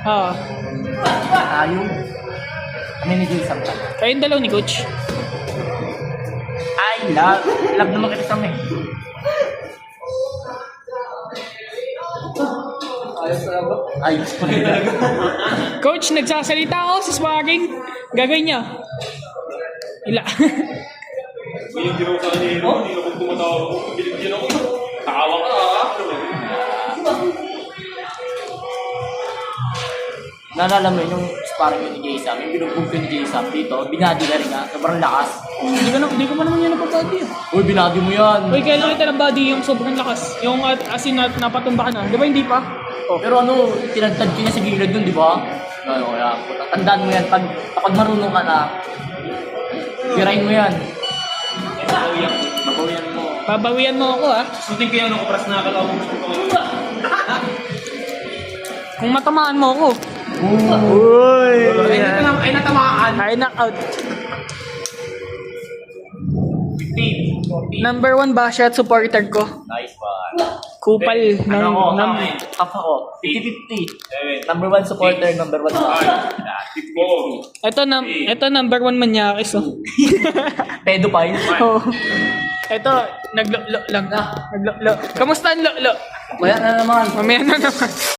Oo. Ayaw. Kami ni Jason pa. Kayong dalaw ni Coach. Ay, love. Love naman kita sa amin. Ayos pa rin talaga. Coach, nagsasalita ako sa sparring. Gagawin niya. Ila. Yung di mo sa kanino, hindi ako tumatawa ko. Binigyan ako. Tawa ka ha. Naalala mo yun, yung sparring yun ni Jason, yung binugbog ko ni Jason dito, binadi na rin nga, sobrang lakas. Hindi ko pa naman yan napapadi. Uy, binadi mo yan. Uy, kailan kita ng body yung sobrang lakas? Yung as in napatumba ka na. Di ba hindi pa? Oh. Pero ano, tinagtad ko niya sa gilid dun, di ba? Ano, kaya, tandaan mo yan, kapag marunong ka na, tirain mo yan. Babawian mo. Babawian mo ako ah. Suting ko yan ako pras nakakalawang mo. Kung matamaan mo ako. Uy! Ay natamaan. Ay, knockout. 15. Number 1 basher at supporter ko. Nice one. Kupal ng... Ano ko? ng Half ako. 50-50. Number 1 supporter, number 1 ito number 1 manyakis oh. pedophile. Oh. Ito, naglo-lo lang. Naglo-lo. Kamusta ang lo-lo? Maya na naman. Mamaya na naman.